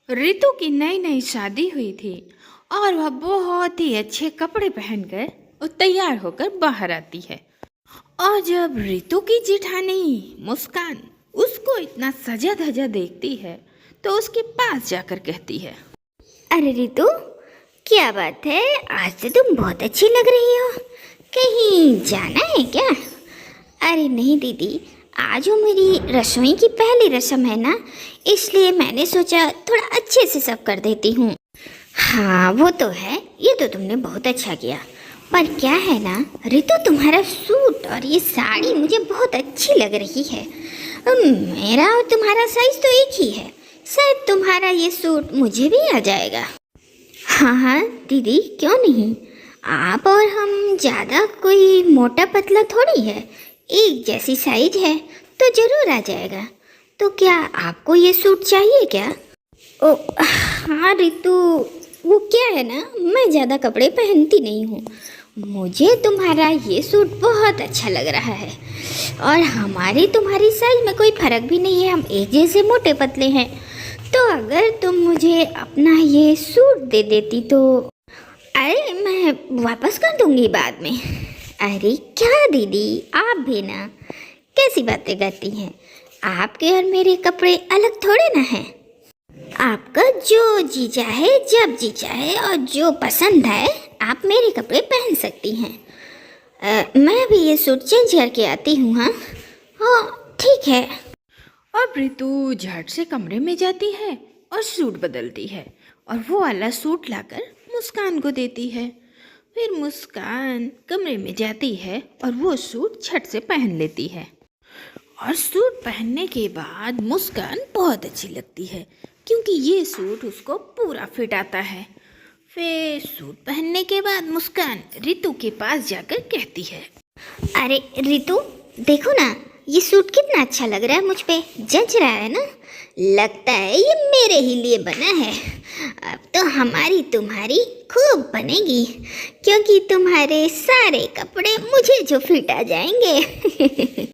रितु की नई नई शादी हुई थी और वह बहुत ही अच्छे कपड़े पहनकर और तैयार होकर बाहर आती है। और जब रितु की जेठानी मुस्कान उसको इतना सजा धजा देखती है तो उसके पास जाकर कहती है, अरे रितु, क्या बात है? आज तो तुम बहुत अच्छी लग रही हो। कहीं जाना है क्या? अरे नहीं दीदी, आज वो मेरी रसोई की पहली रस्म है ना, इसलिए मैंने सोचा थोड़ा अच्छे से सब कर देती हूँ। हाँ वो तो है, ये तो तुमने बहुत अच्छा किया। पर क्या है ना रितु, तुम्हारा सूट और ये साड़ी मुझे बहुत अच्छी लग रही है। मेरा और तुम्हारा साइज तो एक ही है, शायद तुम्हारा ये सूट मुझे भी आ जाएगा। हाँ हाँ दीदी, क्यों नहीं। आप और हम ज़्यादा कोई मोटा पतला थोड़ी है, एक जैसी साइज है तो ज़रूर आ जाएगा। तो क्या आपको ये सूट चाहिए क्या? ओ हाँ रितु, वो क्या है ना, मैं ज़्यादा कपड़े पहनती नहीं हूँ। मुझे तुम्हारा ये सूट बहुत अच्छा लग रहा है और हमारी तुम्हारी साइज में कोई फ़र्क भी नहीं है, हम एक जैसे मोटे पतले हैं। तो अगर तुम मुझे अपना ये सूट दे देती तो। अरे मैं वापस कर दूंगी बाद में। अरे क्या दीदी, आप भी ना कैसी बातें करती हैं। आपके और मेरे कपड़े अलग थोड़े ना हैं। आपका जो जी चाहे जब जी चाहे और जो पसंद आए आप मेरे कपड़े पहन सकती हैं। मैं भी ये सूट चेंज करके आती हूँ। हाँ हाँ ठीक है। अब रितु झट से कमरे में जाती है और सूट बदलती है और वो वाला सूट लाकर मुस्कान को देती है। फिर मुस्कान कमरे में जाती है और वो सूट झट से पहन लेती है। और सूट पहनने के बाद मुस्कान बहुत अच्छी लगती है क्योंकि ये सूट उसको पूरा फिट आता है। फिर सूट पहनने के बाद मुस्कान रितु के पास जाकर कहती है, अरे रितु, देखो ना ये सूट कितना अच्छा लग रहा है, मुझ पे जच रहा है ना। लगता है ये मेरे ही लिए बना है। अब तो हमारी तुम्हारी खूब बनेगी क्योंकि तुम्हारे सारे कपड़े मुझे जो फिट आ जाएंगे।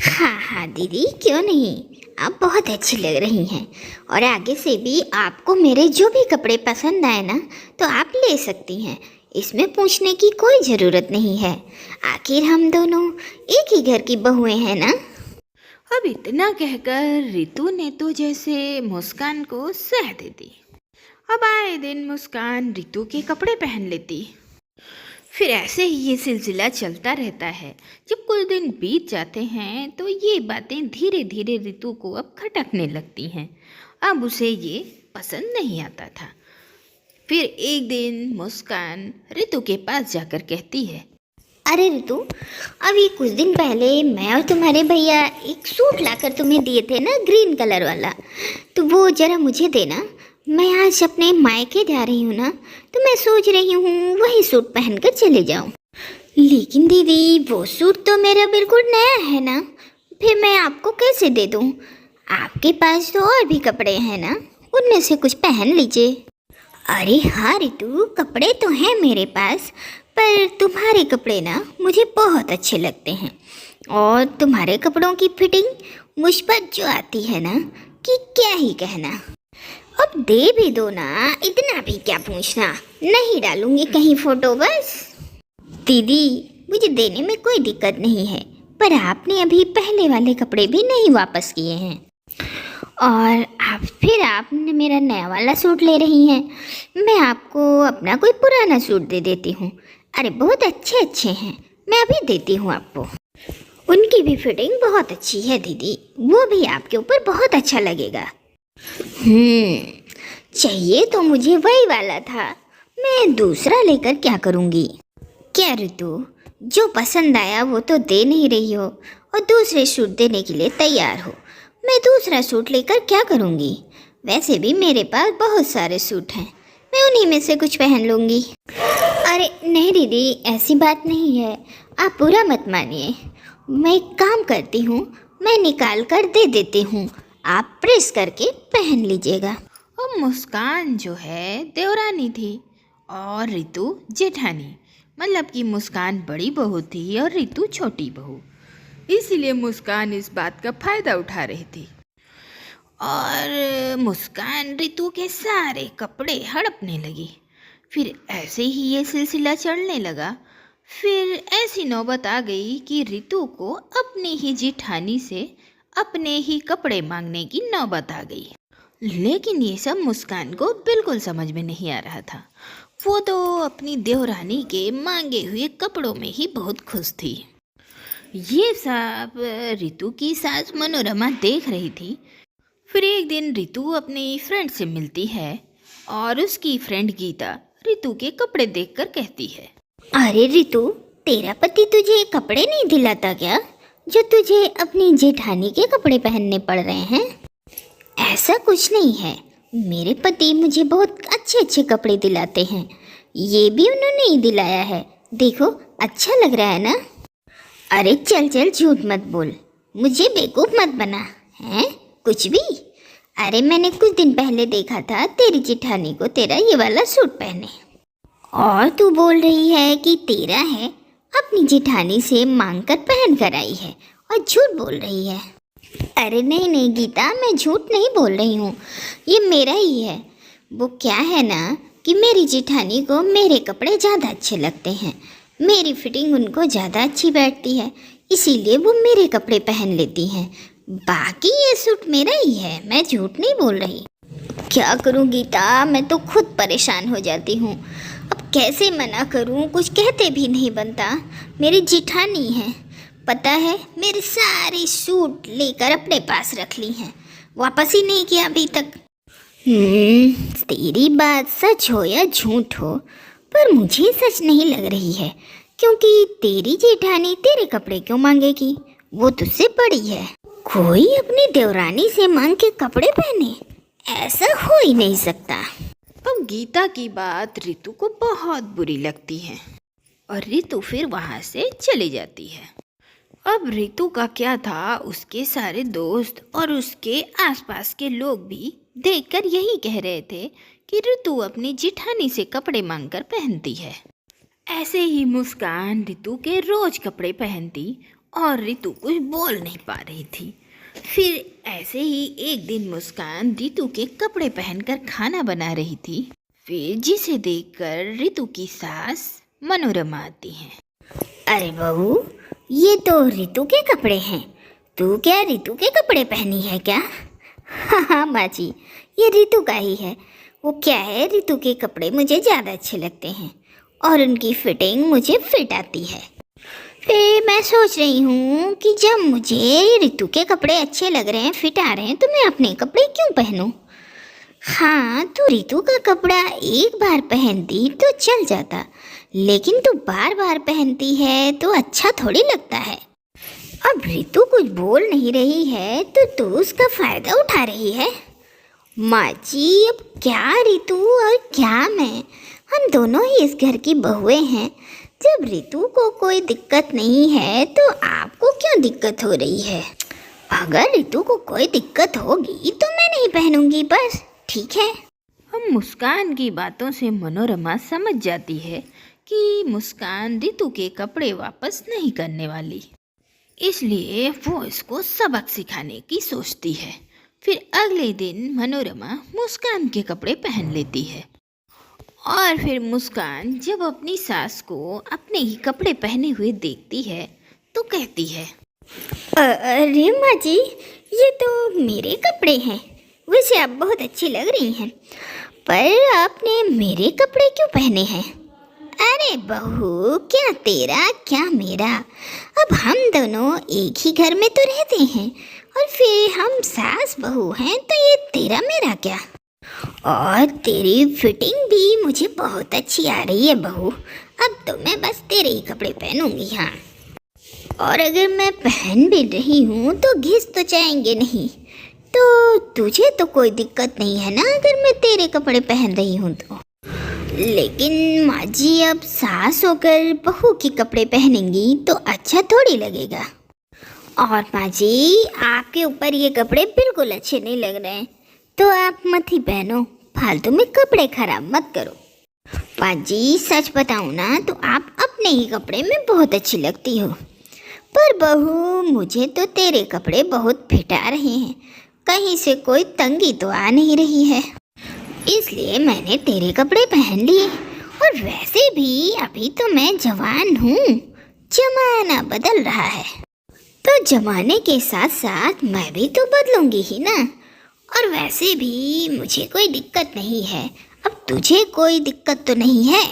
हाँ हाँ दीदी, क्यों नहीं, आप बहुत अच्छी लग रही हैं। और आगे से भी आपको मेरे जो भी कपड़े पसंद आए ना तो आप ले सकती हैं, इसमें पूछने की कोई ज़रूरत नहीं है। आखिर हम दोनों एक ही घर की बहुएं हैं ना। अब इतना कहकर रितु ने तो जैसे मुस्कान को सह दे दी। अब आए दिन मुस्कान रितु के कपड़े पहन लेती। फिर ऐसे ही ये सिलसिला चलता रहता है। जब कुछ दिन बीत जाते हैं तो ये बातें धीरे धीरे रितु को अब खटकने लगती हैं। अब उसे ये पसंद नहीं आता था। फिर एक दिन मुस्कान रितु के पास जाकर कहती है, अरे रितु, अभी कुछ दिन पहले मैं और तुम्हारे भैया एक सूट लाकर तुम्हें दिए थे ना, ग्रीन कलर वाला, तो वो ज़रा मुझे देना। मैं आज अपने मायके जा रही हूँ ना, तो मैं सोच रही हूँ वही सूट पहनकर चले जाऊँ। लेकिन दीदी वो सूट तो मेरा बिल्कुल नया है ना, फिर मैं आपको कैसे दे दूँ? आपके पास तो और भी कपड़े हैं ना, उनमें से कुछ पहन लीजिए। अरे हाँ रितु, कपड़े तो हैं मेरे पास, पर तुम्हारे कपड़े ना मुझे बहुत अच्छे लगते हैं। और तुम्हारे कपड़ों की फिटिंग मुझ पर जो आती है ना कि क्या ही कहना। अब दे भी दो ना, इतना भी क्या पूछना। नहीं डालूंगी कहीं फोटो बस। दीदी मुझे देने में कोई दिक्कत नहीं है, पर आपने अभी पहले वाले कपड़े भी नहीं वापस किए हैं और आपने मेरा नया वाला सूट ले रही हैं। मैं आपको अपना कोई पुराना सूट दे देती हूँ। अरे बहुत अच्छे अच्छे हैं, मैं अभी देती हूँ आपको। उनकी भी फिटिंग बहुत अच्छी है दीदी, वो भी आपके ऊपर बहुत अच्छा लगेगा। चाहिए तो मुझे वही वाला था, मैं दूसरा लेकर क्या करूँगी। क्या ऋतु, जो पसंद आया वो तो दे नहीं रही हो और दूसरे सूट देने के लिए तैयार हो। मैं दूसरा सूट लेकर क्या करूँगी? वैसे भी मेरे पास बहुत सारे सूट हैं, मैं उन्हीं में से कुछ पहन लूँगी। अरे नहीं दीदी, ऐसी बात नहीं है, आप बुरा मत मानिए। मैं एक काम करती हूँ, मैं निकाल कर दे देती हूँ, आप प्रेस करके पहन लीजिएगा। और मुस्कान जो है देवरानी थी और रितु जेठानी, मतलब कि मुस्कान बड़ी बहू थी और रितु छोटी बहू। इसीलिए मुस्कान इस बात का फ़ायदा उठा रही थी और मुस्कान रितु के सारे कपड़े हड़पने लगी। फिर ऐसे ही ये सिलसिला चढ़ने लगा। फिर ऐसी नौबत आ गई कि रितु को अपनी ही जिठानी से अपने ही कपड़े मांगने की नौबत आ गई। लेकिन ये सब मुस्कान को बिल्कुल समझ में नहीं आ रहा था। वो तो अपनी देवरानी के मांगे हुए कपड़ों में ही बहुत खुश थी। ये सब रितु की सास मनोरमा देख रही थी। फिर एक दिन रितु अपनी फ्रेंड से मिलती है और उसकी फ्रेंड गीता रितु के कपड़े देखकर कहती है, अरे रितु, तेरा पति तुझे कपड़े नहीं दिलाता क्या, जो तुझे अपनी जेठानी के कपड़े पहनने पड़ रहे हैं? ऐसा कुछ नहीं है, मेरे पति मुझे बहुत अच्छे अच्छे कपड़े दिलाते हैं। ये भी उन्होंने ही दिलाया है, देखो अच्छा लग रहा है ना। अरे चल चल, झूठ मत बोल, मुझे बेवकूफ़ मत बना है कुछ भी। अरे मैंने कुछ दिन पहले देखा था तेरी जेठानी को तेरा ये वाला सूट पहने, और तू बोल रही है कि तेरा है, अपनी जेठानी से मांग कर पहन कर आई है और झूठ बोल रही है। अरे नहीं नहीं गीता, मैं झूठ नहीं बोल रही हूँ, ये मेरा ही है। वो क्या है ना कि मेरी जेठानी को मेरे कपड़े ज़्यादा अच्छे लगते हैं, मेरी फिटिंग उनको ज़्यादा अच्छी बैठती है, इसीलिए वो मेरे कपड़े पहन लेती हैं। बाकी ये सूट मेरा ही है, मैं झूठ नहीं बोल रही। क्या करूँ गीता, मैं तो खुद परेशान हो जाती हूँ। अब कैसे मना करूँ, कुछ कहते भी नहीं बनता। मेरी जेठानी है, पता है, मेरे सारे सूट लेकर अपने पास रख ली हैं, वापस ही नहीं किया अभी तक। तेरी बात सच हो या झूठ हो, पर मुझे सच नहीं लग रही है, क्योंकि तेरी जेठानी तेरे कपड़े क्यों मांगेगी, वो तुझसे बड़ी है। कोई अपनी देवरानी से मांग के कपड़े पहने, ऐसा हो ही नहीं सकता। अब गीता की बात रितु को बहुत बुरी लगती है और रितु फिर वहाँ से चली जाती है। अब रितु का क्या था, उसके सारे दोस्त और उसके आसपास के लोग भी देखकर यही कह रहे थे कि रितु अपनी जेठानी से कपड़े मांगकर पहनती है। ऐसे ही मुस्कान रितु के रोज कपड़े पहनती और रितु कुछ बोल नहीं पा रही थी। फिर ऐसे ही एक दिन मुस्कान रितु के कपड़े पहनकर खाना बना रही थी। फिर जिसे देखकर रितु की सास मनोरमा आती है। अरे बहू, ये तो रितु के कपड़े हैं, तू क्या रितु के कपड़े पहनी है क्या? हाँ माँ जी, ये रितु का ही है। वो क्या है, रितु के कपड़े मुझे ज़्यादा अच्छे लगते हैं और उनकी फिटिंग मुझे फिट आती है। फिर मैं सोच रही हूँ कि जब मुझे रितु के कपड़े अच्छे लग रहे हैं, फिट आ रहे हैं, तो मैं अपने कपड़े क्यों पहनूं? हाँ, तू रितु का कपड़ा एक बार पहनती तो चल जाता, लेकिन तू बार बार पहनती है तो अच्छा थोड़ी लगता है। अब रितु कुछ बोल नहीं रही है तो तू उसका फ़ायदा उठा रही है। माँ जी, अब क्या रितु और क्या मैं, हम दोनों ही इस घर की बहुएं हैं। जब रितु को कोई दिक्कत नहीं है तो आपको क्यों दिक्कत हो रही है? अगर रितु को कोई दिक्कत होगी तो मैं नहीं पहनूंगी, बस ठीक है। हम मुस्कान की बातों से मनोरमा समझ जाती है कि मुस्कान रितु के कपड़े वापस नहीं करने वाली, इसलिए वो इसको सबक सिखाने की सोचती है। फिर अगले दिन मनोरमा मुस्कान के कपड़े पहन लेती है और फिर मुस्कान जब अपनी सास को अपने ही कपड़े पहने हुए देखती है तो कहती है, अरे माँ जी, ये तो मेरे कपड़े हैं, वैसे आप बहुत अच्छी लग रही हैं, पर आपने मेरे कपड़े क्यों पहने हैं? अरे बहू, क्या तेरा क्या मेरा, अब हम दोनों एक ही घर में तो रहते हैं और फिर हम सास बहू हैं, तो ये तेरा मेरा क्या? और तेरी फिटिंग भी मुझे बहुत अच्छी आ रही है बहू, अब तो मैं बस तेरे ही कपड़े पहनूंगी। हाँ, और अगर मैं पहन भी रही हूँ तो घिस तो जाएंगे नहीं, तो तुझे तो कोई दिक्कत नहीं है ना अगर मैं तेरे कपड़े पहन रही हूँ तो। लेकिन माँ जी, अब सास होकर बहू के कपड़े पहनेंगी तो अच्छा थोड़ी लगेगा। और माँ जी, आपके ऊपर ये कपड़े बिल्कुल अच्छे नहीं लग रहे हैं, तो आप मत ही पहनो, फालतू में कपड़े खराब मत करो। माँ जी, सच बताऊँ ना तो आप अपने ही कपड़े में बहुत अच्छी लगती हो, पर बहू मुझे तो तेरे कपड़े बहुत फिट आ रहे हैं, कहीं से कोई तंगी तो आ नहीं रही है, इसलिए मैंने तेरे कपड़े पहन लिए। और वैसे भी अभी तो मैं जवान हूँ, जमाना बदल रहा है, तो जमाने के साथ साथ मैं भी तो बदलूंगी ही ना। और वैसे भी मुझे कोई दिक्कत नहीं है, अब तुझे कोई दिक्कत तो नहीं है।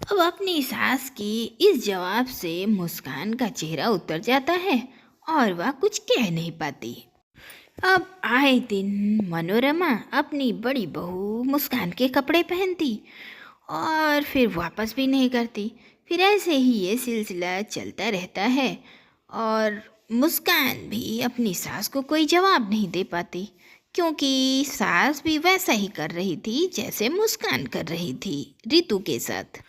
अब अपनी सास की इस जवाब से मुस्कान का चेहरा उतर जाता है और वह कुछ कह नहीं पाती। अब आए दिन मनोरमा अपनी बड़ी बहू मुस्कान के कपड़े पहनती और फिर वापस भी नहीं करती। फिर ऐसे ही ये सिलसिला चलता रहता है और मुस्कान भी अपनी सास को कोई जवाब नहीं दे पाती, क्योंकि सास भी वैसा ही कर रही थी जैसे मुस्कान कर रही थी रितु के साथ।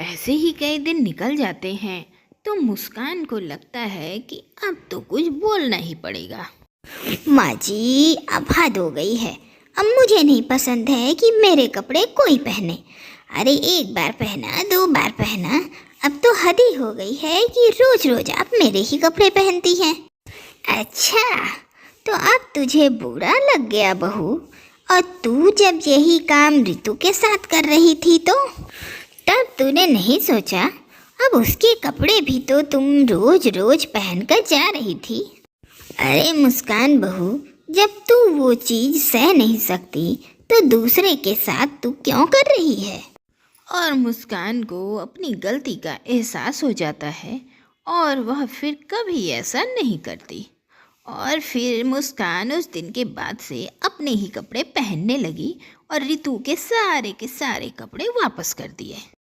ऐसे ही कई दिन निकल जाते हैं तो मुस्कान को लगता है कि अब तो कुछ बोलना ही पड़ेगा। माँ जी, अब हद हो गई है। अब मुझे नहीं पसंद है कि मेरे कपड़े कोई पहने। अरे एक बार पहना, 2 बार पहना, अब तो हद ही हो गई है कि रोज रोज आप मेरे ही कपड़े पहनती हैं। अच्छा, तो अब तुझे बुरा लग गया बहू? और तू जब यही काम रितु के साथ कर रही थी तो तब तूने नहीं सोचा अब उसके कपड़े भी तो तुम रोज रोज पहनकर जा रही थी? अरे मुस्कान बहू, जब तू वो चीज़ सह नहीं सकती तो दूसरे के साथ तू क्यों कर रही है? और मुस्कान को अपनी गलती का एहसास हो जाता है और वह फिर कभी ऐसा नहीं करती। और फिर मुस्कान उस दिन के बाद से अपने ही कपड़े पहनने लगी और रितु के सारे कपड़े वापस कर दिए।